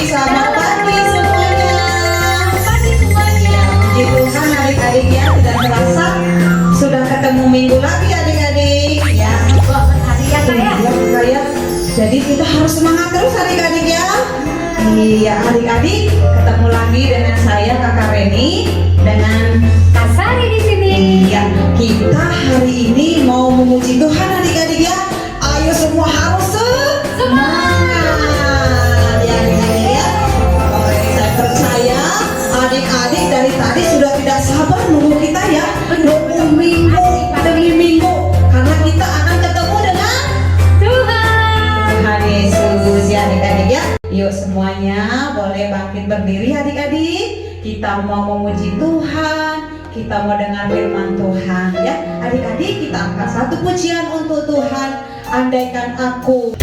Selamat pagi semuanya. Puji Tuhan adik-adik ya, tidak terasa sudah ketemu minggu lagi adik-adik ya. Ya. Jadi kita harus semangat terus adik-adik ya. Iya adik-adik, ketemu lagi dengan saya Kakak Reni dengan Kak Sari di sini. Iya, kita hari ini mau memuji Tuhan adik-adik ya. Ayo semua harus semangat. Ya adik-adik ya. Saya percaya adik-adik dari tadi sudah tidak sabar nunggu kita ya. Nunggu minggu demi minggu karena kita akan ketemu dengan Tuhan Yesus ya adik-adik ya. Yuk semuanya boleh bangkit berdiri adik-adik. Kita mau memuji Tuhan, kita mau dengar firman Tuhan ya. Adik-adik kita angkat satu pujian untuk Tuhan. Andaikan aku.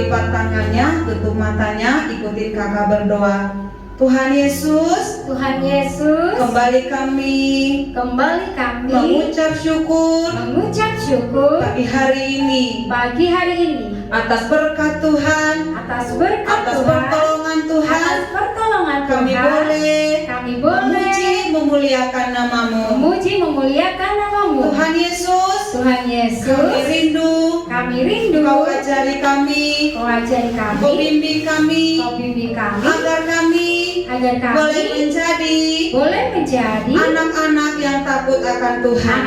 lipat tangannya, tutup matanya, ikutin kakak berdoa. Tuhan Yesus, Tuhan Yesus, kembali kami mengucap syukur pagi hari ini atas berkat Tuhan, atas pertolongan Tuhan. Kami boleh memuji memuliakan namamu. Tuhan Yesus, kami rindu Kau ajari kami, Kau bimbing kami, agar kami boleh menjadi anak-anak yang takut akan Tuhan.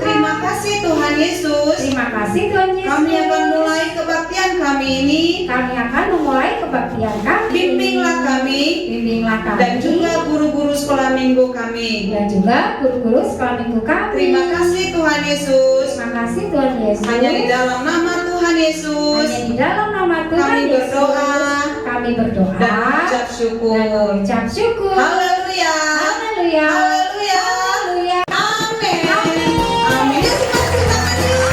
Terima kasih Tuhan Yesus. Kami akan mulai kebaktian kami ini. Bimbinglah kami dan juga guru-guru sekolah minggu kami. Terima kasih Tuhan Yesus. Hanya di dalam nama Tuhan Yesus kami berdoa dan mengucap syukur. Haleluya. Haleluya. Haleluya. Haleluya. Amin. Amin. Yuk kita kasih tangan yuk.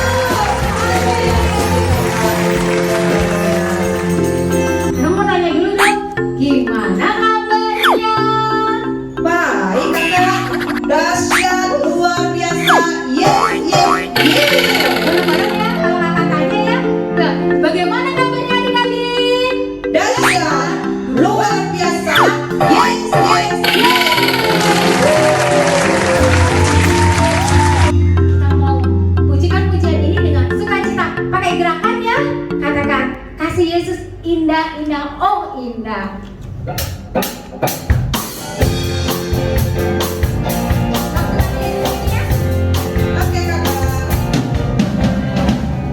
Aku mau tanya dulu dong, gimana kabarnya? Baik kakak, dahsyat, luar biasa. Yes, yes, yes. Bareng-bareng ya, kalau kakak tanya ya. Nah, bagaimana kabarnya adik-adik? Dahsyat, luar biasa. Yes, yes, yes. Kita mau pujikan pujian ini dengan sukacita. Pakai gerakan ya. Katakan, kasih Yesus indah, indah, oh indah. Oke kakak.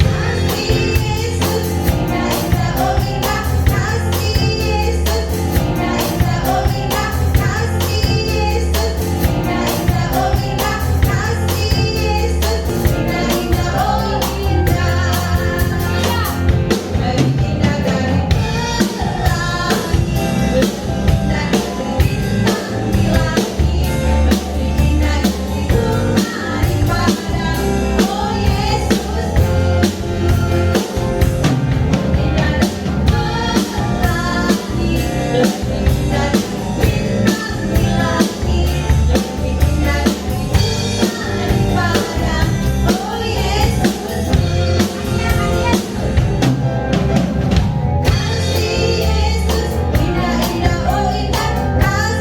Kasih Yesus, indah, indah, oh indah. Kasih Yesus, indah, indah, oh indah. Kasih Yesus, indah, indah, oh indah. Kasih Yesus, indah, indah, oh indah. Lebih indah dari pelangi, dari bintang di langit, lebih indah dari bunga di padang. Oh Yesus, indah dari pelangi, lebih indah dari bintang di langit, lebih indah dari bunga di padang. Oh Yesus, kasih Yesus, indah, indah, oh indah. Kasih Yesus, indah, indah, oh indah. Kasih Yesus, indah,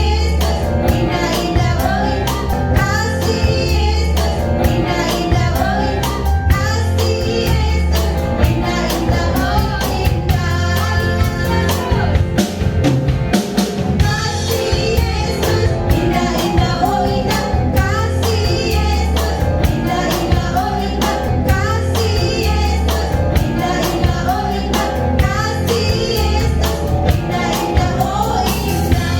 indah, oh indah. Kasih Yesus, indah, indah, oh indah. Kasih Yesus, indah, indah, oh indah. Kasih Yesus, indah, indah, oh indah. Kasih Yesus, indah, indah, oh indah. Kasih Yesus, indah, indah, oh indah.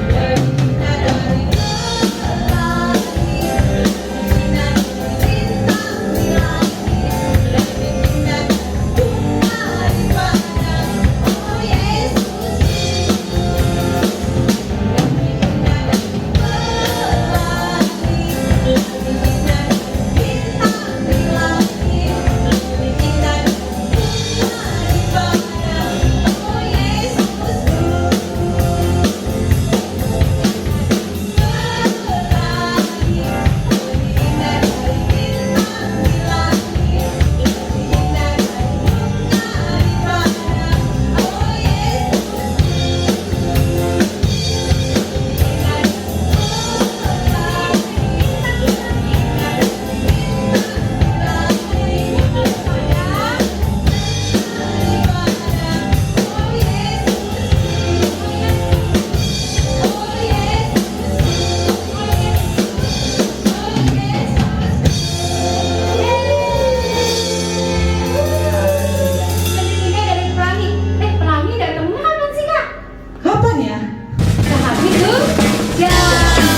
Lebih indah dari pelangi, lebih indah dari bintang di langit, lebih indah dari bunga di padang. Oh Yesus, lebih indah dari pelangi, lebih indah dari bintang di langit, lebih indah dari bunga di padang. Oh Yesus, pelangi, lebih indah dari bintang di langit, lebih indah dari bunga di padang. Oh Yesus, Lebih indah dari pelangi. Pelangi datangnya kapan sih kak? kapan ya? Sehabis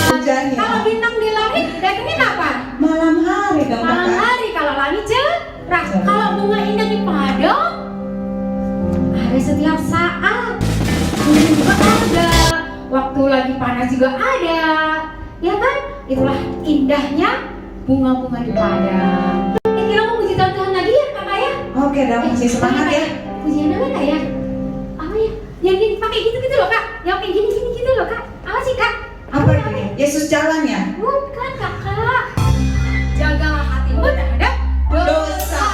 Hujan ya? Kalau bintang di langit datangnya kapan? Malam hari dong Malam kakak. hari. Kalau langit cerah. Kalau bunga indah di padang ada setiap saat. Hujan juga ada. Waktu lagi panas juga ada. Ya kan? Itulah indahnya bunga-bunga di padang. Kita mau puji Tuhan lagi ya? Oke dong, masih semangat ya. Pujian apa kak ya? Apa ya? Yang gini pakai gitu loh kak. Yang kayak gini gitu loh kak. Apa sih kak? Apa ini? Yesus jalan ya? Bukan kakak. Jagalah hatimu terhadap dosa. Hatiku terhadap dosa.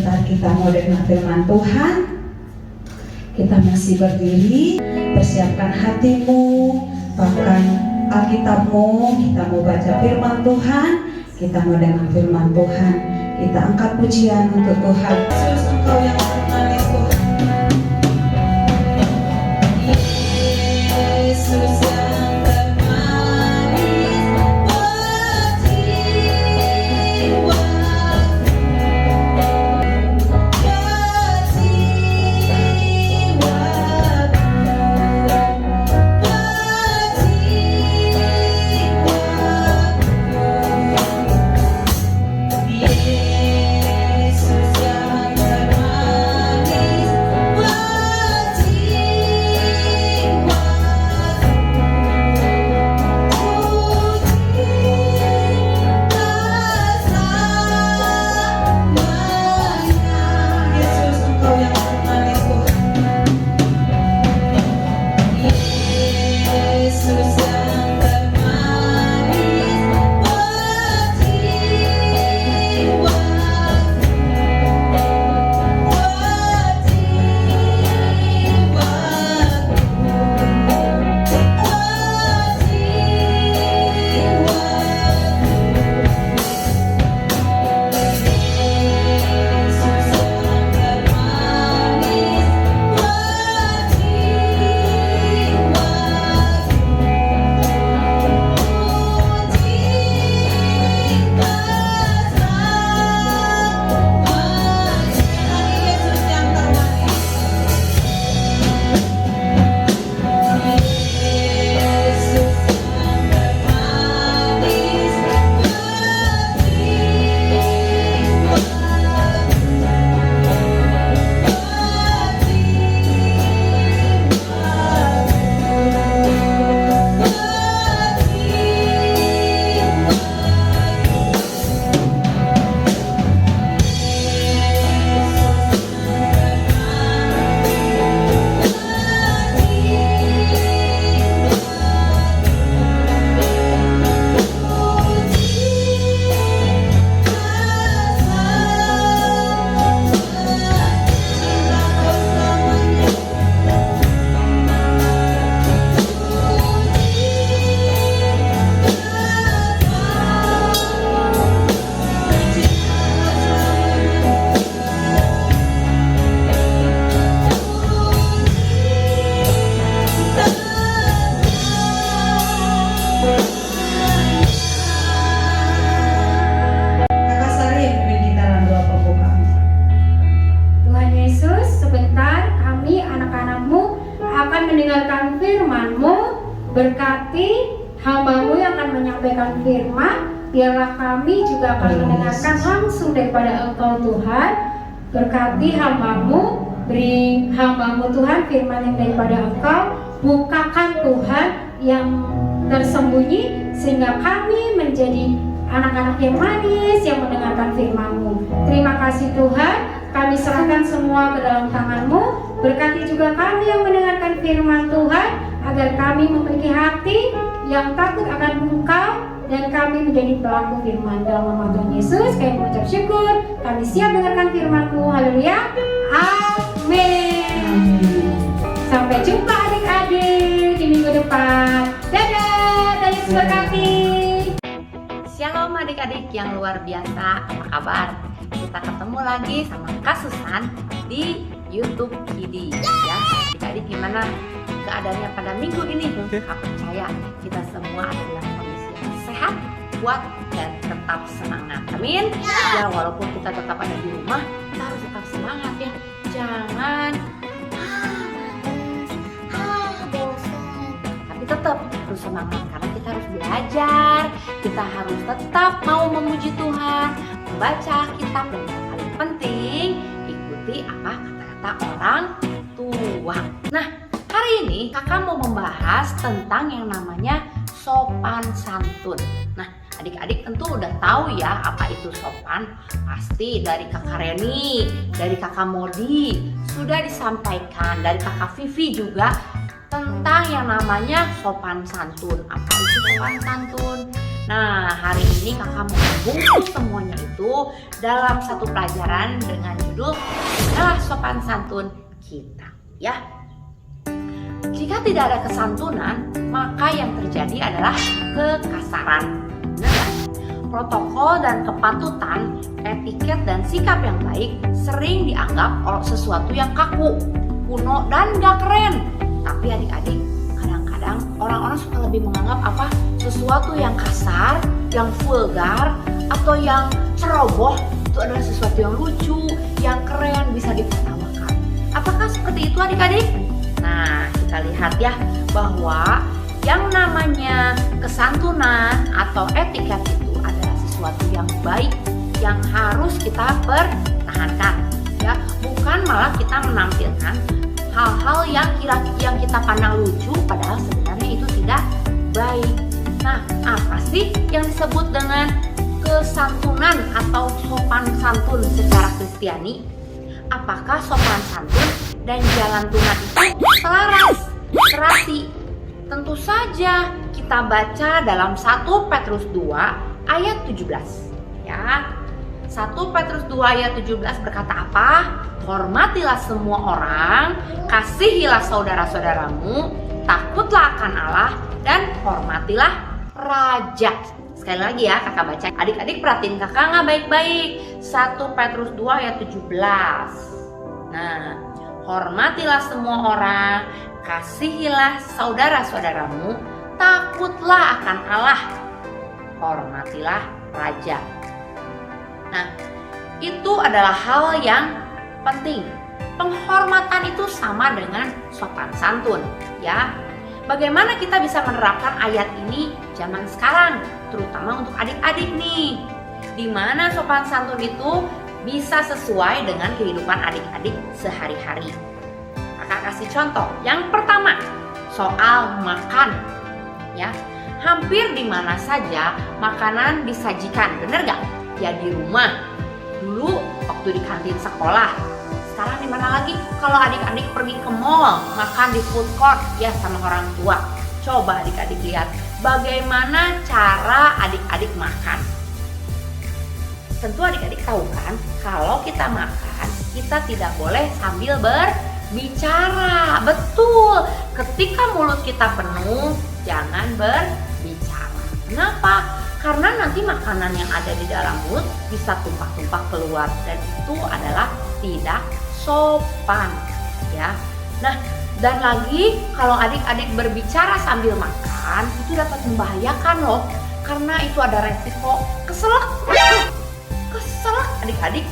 sebentar kita mau dengar firman Tuhan. Kita masih berdiri, persiapkan hatimu, bahkan Alkitabmu. Kita mau baca firman Tuhan, kita mau dengar firman Tuhan. Kita angkat pujian untuk Tuhan. Yesus, Engkau yang termanis Tuhan. Yesus yang termanis, berjiwa. Berkati hamba-Mu yang akan menyampaikan firman, biarlah kami juga akan mendengarkan langsung daripada Engkau Tuhan. Berkati hamba-Mu, beri hamba-Mu Tuhan firman yang daripada Engkau. Bukakan Tuhan yang tersembunyi sehingga kami menjadi anak-anak yang manis yang mendengarkan firman-Mu. Terima kasih Tuhan, kami serahkan semua ke dalam tangan-Mu. Berkati juga kami yang mendengarkan firman Tuhan, agar kami memiliki hati yang takut akan Engkau dan kami menjadi pelaku firman. Dalam nama Tuhan Yesus kami mengucap syukur, kami siap dengarkan firman-Mu. Haleluya, amin. Sampai jumpa adik-adik di minggu depan. Dadah, Tuhan Yesus berkati. Shalom adik-adik yang luar biasa, apa kabar? Kita ketemu lagi sama Kak Susan di YouTube Kidi. Ya, adik-adik gimana keadaannya pada minggu ini? Kak percaya kita semua ada dalam kondisi yang sehat, kuat, dan tetap semangat. Amin. Ya, walaupun kita tetap ada di rumah, kita harus tetap semangat ya. Jangan tapi tetap harus semangat karena kita harus belajar. Kita harus tetap mau memuji Tuhan, membaca kitab, dan yang paling penting ikuti apa kata-kata orang tua. Nah, hari ini kakak mau membahas tentang yang namanya sopan santun. Nah, adik-adik tentu udah tahu ya apa itu sopan. Pasti dari kakak Reni, dari kakak Modi sudah disampaikan, dari kakak Vivi juga tentang yang namanya sopan santun. Apa itu sopan santun? Nah, hari ini kakak mau bungkus semuanya itu dalam satu pelajaran dengan judul adalah sopan santun kita, ya. Jika tidak ada kesantunan, maka yang terjadi adalah kekasaran. Benar? Protokol dan kepatutan, etiket dan sikap yang baik sering dianggap sesuatu yang kaku, kuno dan gak keren. Tapi adik-adik, kadang-kadang orang-orang suka lebih menganggap sesuatu yang kasar, yang vulgar, atau yang ceroboh itu adalah sesuatu yang lucu, yang keren, bisa ditertawakan. Apakah seperti itu adik-adik? Nah, kita lihat ya bahwa yang namanya kesantunan atau etiket itu adalah sesuatu yang baik yang harus kita pertahankan, ya. Bukan malah kita menampilkan hal-hal yang kita pandang lucu padahal sebenarnya itu tidak baik. Nah, apa sih yang disebut dengan kesantunan atau sopan santun secara Kristiani? Apakah sopan santun dan jalan tunat itu selaras, serasi? Tentu saja kita baca dalam 1 Petrus 2 ayat 17, ya. 1 Petrus 2 ayat 17 berkata apa? Hormatilah semua orang, kasihilah saudara-saudaramu, takutlah akan Allah, dan hormatilah raja. Sekali lagi ya kakak baca. Adik-adik perhatiin kakak nggak baik-baik. 1 Petrus 2 ayat 17. Nah, hormatilah semua orang, kasihilah saudara-saudaramu, takutlah akan Allah, hormatilah raja. Nah, itu adalah hal yang penting. Penghormatan itu sama dengan sopan santun, ya. Bagaimana kita bisa menerapkan ayat ini zaman sekarang, terutama untuk adik-adik nih? Di mana sopan santun itu bisa sesuai dengan kehidupan adik-adik sehari-hari. Kakak kasih contoh. Yang pertama, soal makan, ya. Hampir di mana saja makanan disajikan, bener gak? Ya di rumah. Dulu waktu di kantin sekolah. Sekarang di mana lagi? Kalau adik-adik pergi ke mall, makan di food court, ya sama orang tua. Coba adik-adik lihat bagaimana cara adik-adik makan. Tentu adik-adik tahu kan, kalau kita makan, kita tidak boleh sambil berbicara. Betul, ketika mulut kita penuh, jangan berbicara. Kenapa? Karena nanti makanan yang ada di dalam mulut bisa tumpah-tumpah keluar, dan itu adalah tidak sopan, ya. Nah, dan lagi kalau adik-adik berbicara sambil makan, itu dapat membahayakan loh, karena itu ada resiko keselak. Keselak adik-adik.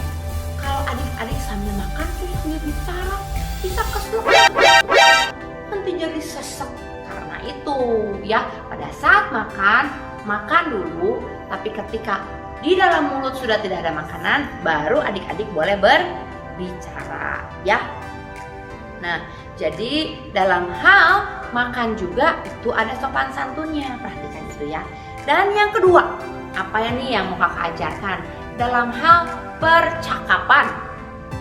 Kalau adik-adik sambil makan terus sambil bicara, bisa keselak. Nanti jadi sesek. Karena itu, ya, pada saat makan dulu, tapi ketika di dalam mulut sudah tidak ada makanan, baru adik-adik boleh berbicara, ya. Nah, jadi dalam hal makan juga itu ada sopan santunnya, perhatikan itu ya. Dan yang kedua, apa ya nih yang mau kakak ajarkan? Dalam hal percakapan,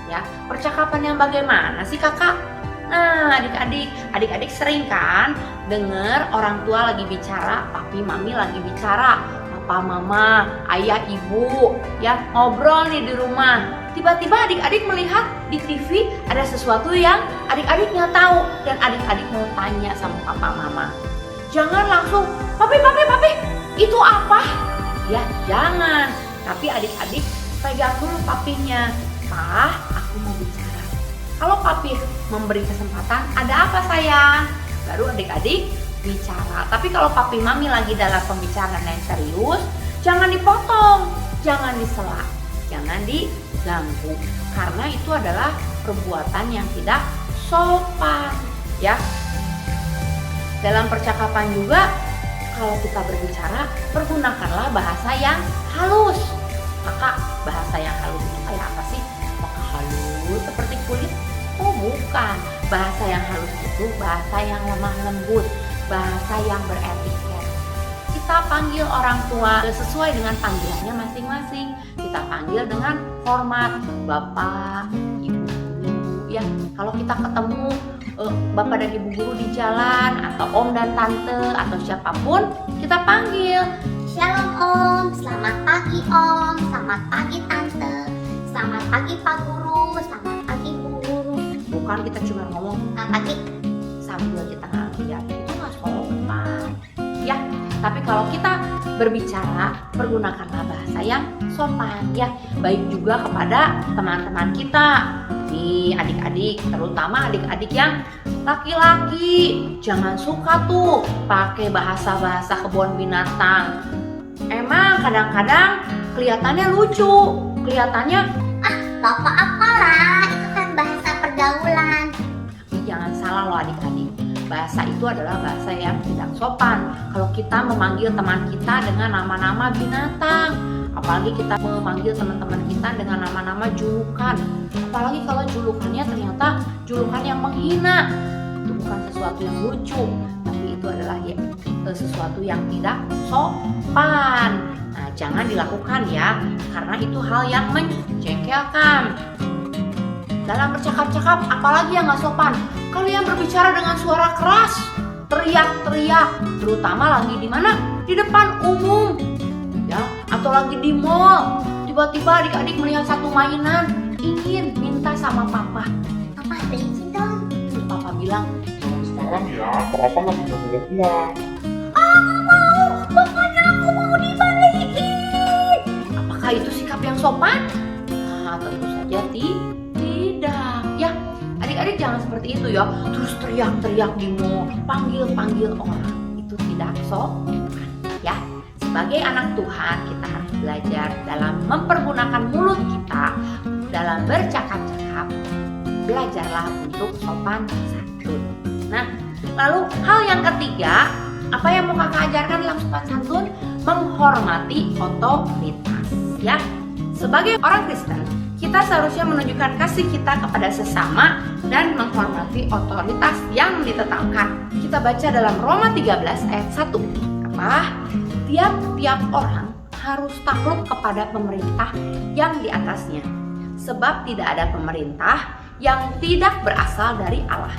ya. Percakapan yang bagaimana sih kakak? Nah, adik-adik sering kan dengar orang tua lagi bicara, papi mami lagi bicara, papa mama, ayah ibu, ya ngobrol nih di rumah. Tiba-tiba adik-adik melihat di TV ada sesuatu yang adik-adik nggak tahu, dan adik-adik mau tanya sama papa mama. Jangan langsung, papi, itu apa? Ya, jangan. Tapi adik-adik pegang dulu papinya. Pak, aku mau bicara. Kalau papi memberi kesempatan, ada apa sayang? Baru adik-adik bicara. Tapi kalau papi mami lagi dalam pembicaraan yang serius, jangan dipotong, jangan disela, jangan diganggu. Karena itu adalah perbuatan yang tidak sopan, ya. Dalam percakapan juga, kalau kita berbicara, pergunakanlah bahasa yang halus. Kakak, bahasa yang halus itu kayak apa sih? Apakah halus seperti kulit? Oh bukan, bahasa yang halus itu bahasa yang lemah lembut, bahasa yang beretiket. Kita panggil orang tua sesuai dengan panggilannya masing-masing. Kita panggil dengan hormat, bapak, ibu, ya. Kalau kita ketemu bapak dan ibu guru di jalan, atau om dan tante, atau siapapun, kita panggil Shalom Om, selamat pagi Om, selamat pagi Tante, selamat pagi Pak Guru, selamat pagi Bu Guru. Bukan kita cuma ngomong Pagi. sambil kita ngeliat, itu nggak sopan ya. Tapi kalau kita berbicara, pergunakanlah bahasa yang sopan ya. Baik juga kepada teman-teman kita nih, adik-adik, terutama adik-adik yang laki-laki. Jangan suka tuh pakai bahasa-bahasa kebun binatang. Emang kadang-kadang kelihatannya lucu, kelihatannya Bapak apalah, itu kan bahasa pergaulan. tapi jangan salah loh adik-adik. Bahasa itu adalah bahasa yang tidak sopan. Kalau kita memanggil teman kita dengan nama-nama binatang, apalagi kita memanggil teman-teman kita dengan nama-nama julukan, apalagi kalau julukannya ternyata julukan yang menghina, itu bukan sesuatu yang lucu, tapi itu adalah sesuatu yang tidak sopan. Nah, jangan dilakukan ya, karena itu hal yang menjengkelkan. Dalam bercakap-cakap, apalagi yang nggak sopan, kalian berbicara dengan suara keras, teriak-teriak, terutama lagi di mana? Di depan umum, ya, atau lagi di mall. Tiba-tiba adik-adik melihat satu mainan, ingin minta sama papa. Papa beliin dong. Terus papa bilang, Sekarang ya, papa nggak punya banyak uang. Pokoknya aku mau dibalikin. apakah itu sikap yang sopan? Nah, tentu saja tidak. Ya, adik-adik jangan seperti itu ya. Terus teriak-teriak di mall, panggil-panggil orang. Itu tidak sopan. Ya, sebagai anak Tuhan kita harus belajar dalam mempergunakan mulut kita dalam bercakap-cakap. Belajarlah untuk sopan santun. Nah, lalu hal yang ketiga, apa yang mau kakak ajarkan dalam sopan santun? Menghormati otoritas. Ya, sebagai orang Kristen, kita seharusnya menunjukkan kasih kita kepada sesama dan menghormati otoritas yang ditetapkan. Kita baca dalam Roma 13 ayat 1. Apa? Tiap-tiap orang harus takluk kepada pemerintah yang di atasnya. Sebab tidak ada pemerintah yang tidak berasal dari Allah.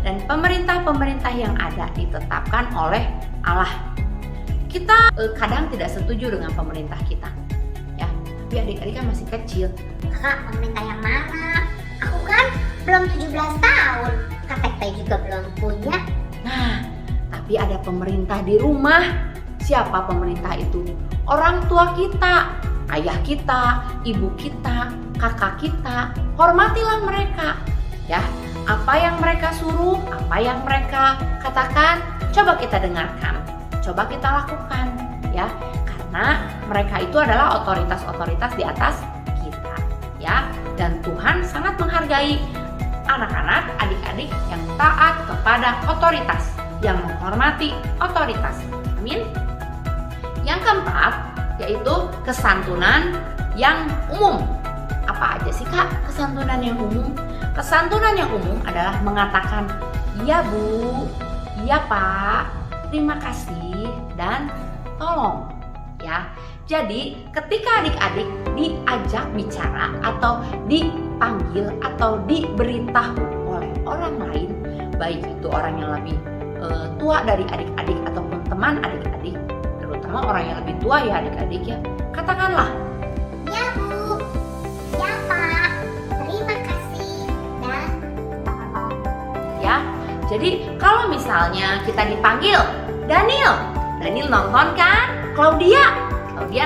Dan pemerintah-pemerintah yang ada ditetapkan oleh Allah. Kita kadang tidak setuju dengan pemerintah kita. Ya, tapi adik-adik kan masih kecil. Kakak, pemerintah yang mana? Aku kan belum 17 tahun. KTP juga belum punya. Nah, tapi ada pemerintah di rumah. Siapa pemerintah itu? Orang tua kita, ayah kita, ibu kita, kakak kita. Hormatilah mereka. Ya, apa yang mereka suruh, apa yang mereka katakan, coba kita dengarkan, coba kita lakukan, ya. Karena mereka itu adalah otoritas-otoritas di atas kita, ya. Dan Tuhan sangat menghargai anak-anak, adik-adik yang taat kepada otoritas, yang menghormati otoritas. Amin. Yang keempat, yaitu kesantunan yang umum. Apa aja sih Kak kesantunan yang umum? Kesantunan yang umum adalah mengatakan iya Bu, iya Pak, terima kasih, dan tolong. Ya, jadi ketika adik-adik diajak bicara atau dipanggil atau diberitahu oleh orang lain, baik itu orang yang lebih tua dari adik-adik ataupun teman adik-adik, terutama orang yang lebih tua ya adik-adik ya, katakanlah Ya Bu, ya Pak, terima kasih dan tolong. ya. Jadi kalau misalnya kita dipanggil Daniel nonton kan? Claudia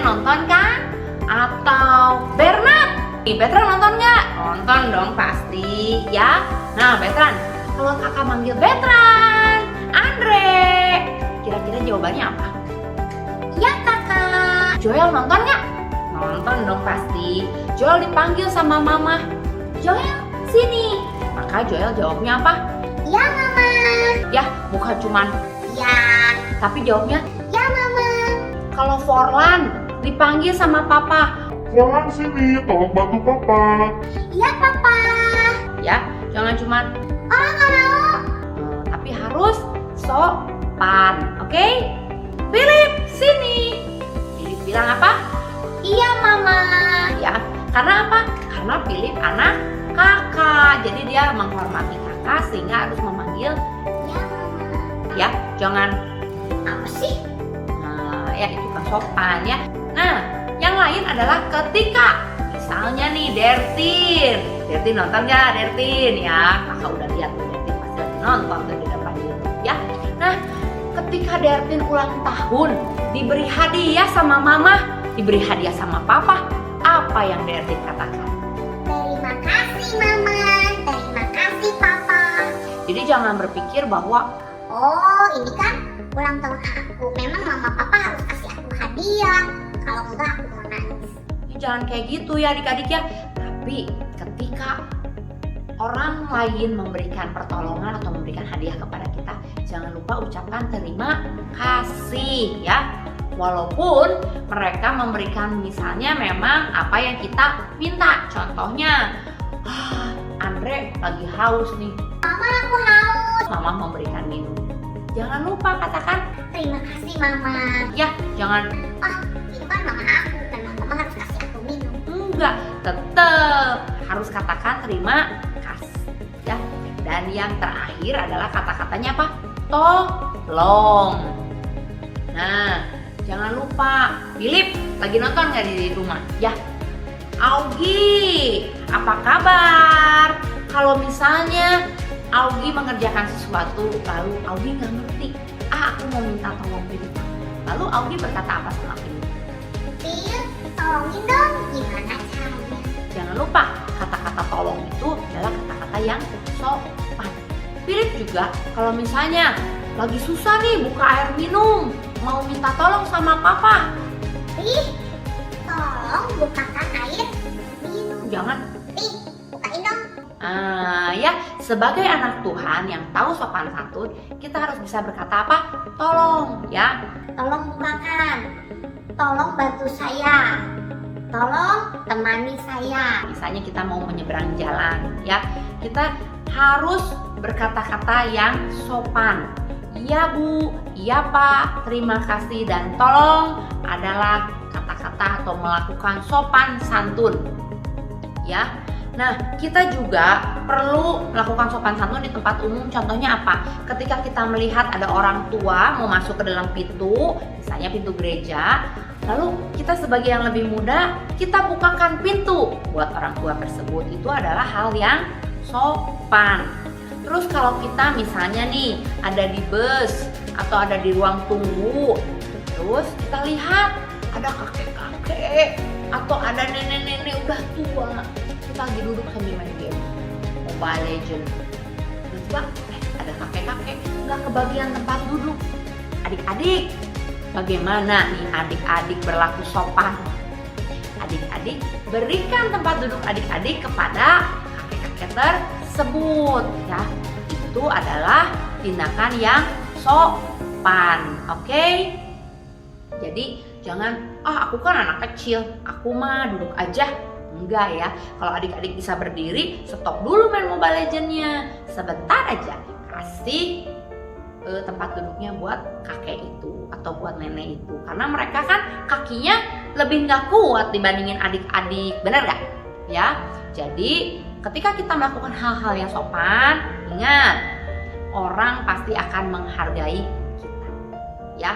nonton kan? Atau Bernard nonton nggak? Nonton dong pasti ya. Nah Bertrand, kalau kakak manggil Bertrand, Andre, kira-kira jawabannya apa? Ya Kakak. Joel nonton nggak? Nonton dong pasti. Joel dipanggil sama mama, Joel sini. Maka Joel jawabnya apa? Ya Mama. Ya, bukan cuman Ya. tapi jawabnya. Ya Mama. Kalau Forlan dipanggil sama papa, Forlan sini, tolong bantu papa. Ya Papa. ya jangan cuman Oh nggak mau. tapi harus sopan, oke? Philip sini. Philip bilang apa? Iya Mama. Ya, karena apa? Karena Philip anak kakak, jadi dia menghormati kakak sehingga harus memanggil Ya Mama. ya, jangan Apa sih? ya itu bersikap sopan ya. Nah, yang lain adalah ketika misalnya nih Dertin nonton ya Dertin ya, kakak udah lihat tuh Dertin pasti lagi nonton tuh di depan YouTube ya. Nah, ketika Dertin ulang tahun diberi hadiah sama mama, diberi hadiah sama papa, apa yang Dertin katakan? Terima kasih mama, terima kasih papa. Jadi jangan berpikir bahwa Oh, ini kan ulang tahun aku. Memang mama papa harus kasih aku hadiah. Kalau enggak aku mau nangis. ya jangan kayak gitu ya adik-adik ya. Tapi ketika orang lain memberikan pertolongan atau memberikan hadiah kepada kita, jangan lupa ucapkan terima kasih ya. Walaupun mereka memberikan misalnya memang apa yang kita minta. Contohnya, Andre lagi haus nih. Mama aku haus. Mama memberikan minum. Jangan lupa katakan Terima kasih mama. ya, jangan Itu kan mama aku. Memang mama harus kasih aku minum. enggak, tetap harus katakan terima kasih ya. Dan yang terakhir adalah kata-katanya apa? Tolong. Nah, jangan lupa. Philip lagi nonton nggak di rumah? Ya. Augie, apa kabar? Kalau misalnya Augie mengerjakan sesuatu, lalu Augie nggak ngerti, aku mau minta tolong Philip. Lalu Augie berkata apa sama Philip? Phil, tolongin dong. Gimana caranya? Jangan lupa, kata-kata tolong itu adalah kata-kata yang sopan. Philip juga kalau misalnya lagi susah nih buka air minum, mau minta tolong sama papa, Tolong bukakan air minum. jangan. Bukain dong. Ya, sebagai anak Tuhan yang tahu sopan santun, kita harus bisa berkata apa? Tolong, ya. Tolong bukakan. Tolong bantu saya. Tolong temani saya. Misalnya kita mau menyeberang jalan, ya. Kita harus berkata-kata yang sopan. Iya Bu, iya Pak, terima kasih dan tolong adalah kata-kata atau melakukan sopan santun. Ya. Nah, kita juga perlu melakukan sopan santun di tempat umum. Contohnya apa? Ketika kita melihat ada orang tua mau masuk ke dalam pintu, misalnya pintu gereja, lalu kita sebagai yang lebih muda, kita bukakan pintu buat orang tua tersebut. Itu adalah hal yang sopan. Terus kalau kita misalnya nih ada di bus atau ada di ruang tunggu, terus kita lihat ada kakek-kakek atau ada nenek-nenek udah tua, kita lagi duduk sambil main game Mobile Legend. Tiba-tiba ada kakek-kakek nggak kebagian tempat duduk. Adik-adik, bagaimana nih adik-adik berlaku sopan? Adik-adik berikan tempat duduk adik-adik kepada kakek-kakek tersebut ya. Itu adalah tindakan yang sopan. Oke? Jadi jangan aku kan anak kecil, aku mah duduk aja. Enggak ya. Kalau adik-adik bisa berdiri, stop dulu main Mobile Legends-nya. Sebentar aja. Kasih tempat duduknya buat kakek itu atau buat nenek itu. Karena mereka kan kakinya lebih nggak kuat dibandingin adik-adik. Benar nggak? Ya. Jadi ketika kita melakukan hal-hal yang sopan, ingat, orang pasti akan menghargai kita. Ya.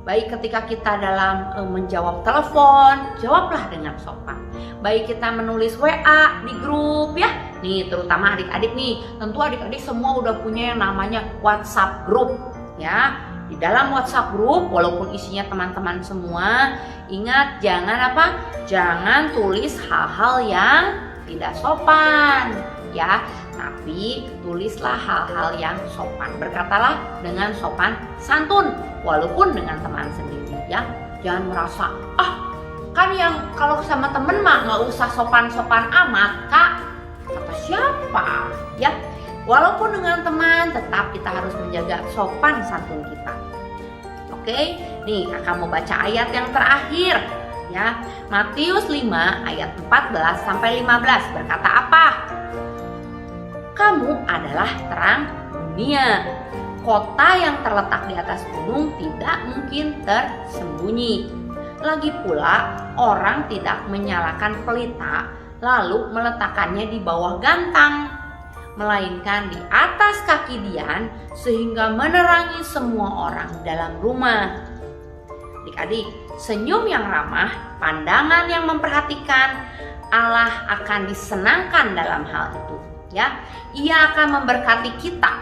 Baik ketika kita dalam menjawab telepon, jawablah dengan sopan. Baik kita menulis WA di grup ya. Nih terutama adik-adik nih, tentu adik-adik semua udah punya yang namanya WhatsApp group ya. Di dalam WhatsApp group walaupun isinya teman-teman semua, ingat jangan apa? Jangan tulis hal-hal yang tidak sopan ya. Tapi tulislah hal-hal yang sopan. Berkatalah dengan sopan santun walaupun dengan teman sendiri ya. Jangan merasa kan yang kalau sama temen mah nggak usah sopan-sopan amat kak, kata siapa ya. Walaupun dengan teman tetap kita harus menjaga sopan santun kita. Oke, nih kakak mau baca ayat yang terakhir ya. Matius 5 ayat 14 sampai 15 berkata apa? Kamu adalah terang dunia. Kota yang terletak di atas gunung tidak mungkin tersembunyi. Lagi pula, orang tidak menyalakan pelita lalu meletakkannya di bawah gantang, melainkan di atas kaki dian sehingga menerangi semua orang dalam rumah. Adik-adik, senyum yang ramah, pandangan yang memperhatikan, Allah akan disenangkan dalam hal itu, ya. Ia akan memberkati kita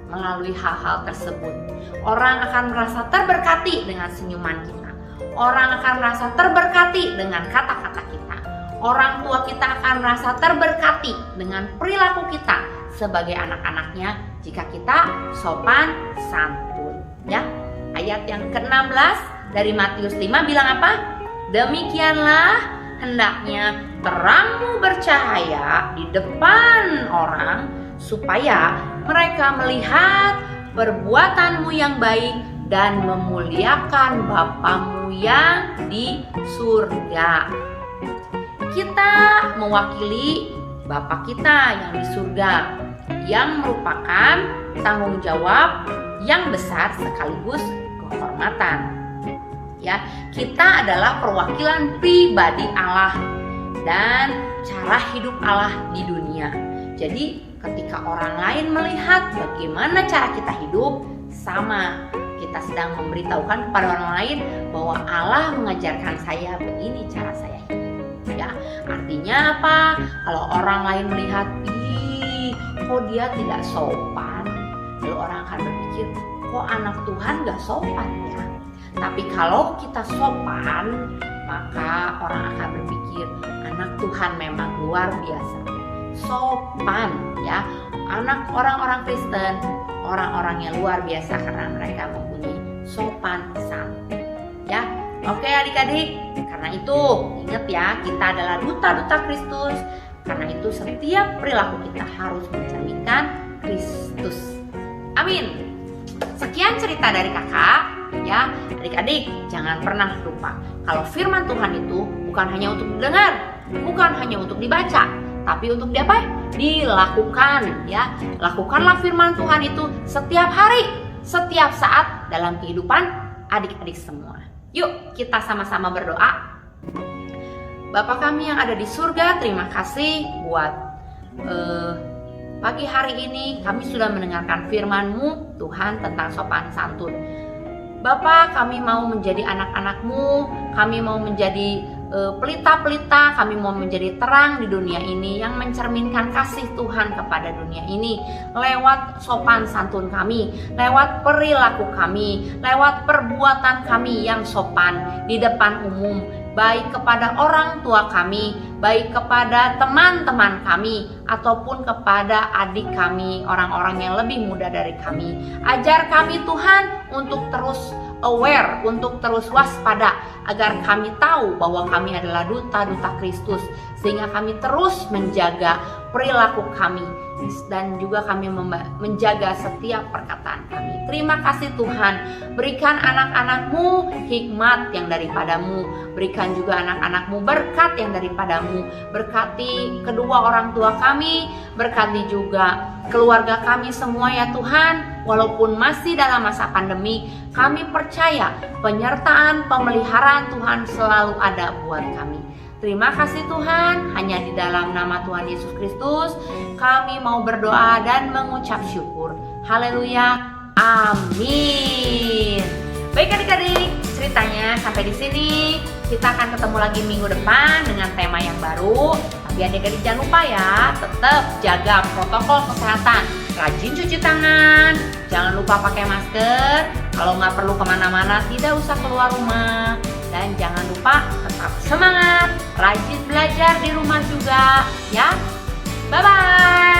melalui hal-hal tersebut. Orang akan merasa terberkati dengan senyuman kita. Orang akan merasa terberkati dengan kata-kata kita. Orang tua kita akan merasa terberkati dengan perilaku kita sebagai anak-anaknya jika kita sopan santun, ya. Ayat yang ke-16 dari Matius 5 bilang apa? Demikianlah hendaknya terangmu bercahaya di depan orang supaya mereka melihat perbuatanmu yang baik dan memuliakan Bapamu yang di surga. Kita mewakili Bapa kita yang di surga, yang merupakan tanggung jawab yang besar sekaligus kehormatan. Ya, kita adalah perwakilan pribadi Allah dan cara hidup Allah di dunia. Jadi ketika orang lain melihat bagaimana cara kita hidup, sama kita sedang memberitahukan kepada orang lain bahwa Allah mengajarkan saya begini cara saya hidup. Ya, artinya apa? Kalau orang lain melihat, ih, kok dia tidak sopan, lalu orang akan berpikir, kok anak Tuhan gak sopan ya? Tapi kalau kita sopan, maka orang akan berpikir anak Tuhan memang luar biasa. Sopan, ya. Anak orang-orang Kristen, orang-orang yang luar biasa karena mereka mempunyai sopan santun. Ya. Oke adik-adik, karena itu ingat ya, kita adalah duta-duta Kristus. Karena itu setiap perilaku kita harus mencerminkan Kristus. Amin. Sekian cerita dari kakak. Ya, adik-adik jangan pernah lupa kalau firman Tuhan itu bukan hanya untuk didengar, bukan hanya untuk dibaca, tapi untuk dilakukan, ya. Lakukanlah firman Tuhan itu setiap hari, setiap saat dalam kehidupan adik-adik semua. Yuk kita sama-sama berdoa. Bapa kami yang ada di surga, terima kasih buat pagi hari ini kami sudah mendengarkan firman-Mu Tuhan tentang sopan santun. Bapa, kami mau menjadi anak-anak-Mu, kami mau menjadi pelita-pelita, kami mau menjadi terang di dunia ini yang mencerminkan kasih Tuhan kepada dunia ini lewat sopan santun kami, lewat perilaku kami, lewat perbuatan kami yang sopan di depan umum, baik kepada orang tua kami, baik kepada teman-teman kami, ataupun kepada adik kami, orang-orang yang lebih muda dari kami. Ajar kami Tuhan untuk terus aware, untuk terus waspada, agar kami tahu bahwa kami adalah duta-duta Kristus, sehingga kami terus menjaga perilaku kami dan juga kami menjaga setiap perkataan kami. Terima kasih Tuhan, berikan anak-anak-Mu hikmat yang daripadamu, berikan juga anak-anak-Mu berkat yang daripadamu, berkati kedua orang tua kami, berkati juga keluarga kami semua ya Tuhan. Walaupun masih dalam masa pandemi, kami percaya penyertaan, pemeliharaan Tuhan selalu ada buat kami. Terima kasih Tuhan, hanya di dalam nama Tuhan Yesus Kristus kami mau berdoa dan mengucap syukur. Haleluya, amin. Baik adik-adik, ceritanya sampai di sini. Kita akan ketemu lagi minggu depan dengan tema yang baru. Tapi adik-adik jangan lupa ya, tetap jaga protokol kesehatan. Rajin cuci tangan, jangan lupa pakai masker. Kalau nggak perlu kemana-mana, tidak usah keluar rumah. Dan jangan lupa tetap semangat, rajin belajar di rumah juga ya. Bye-bye.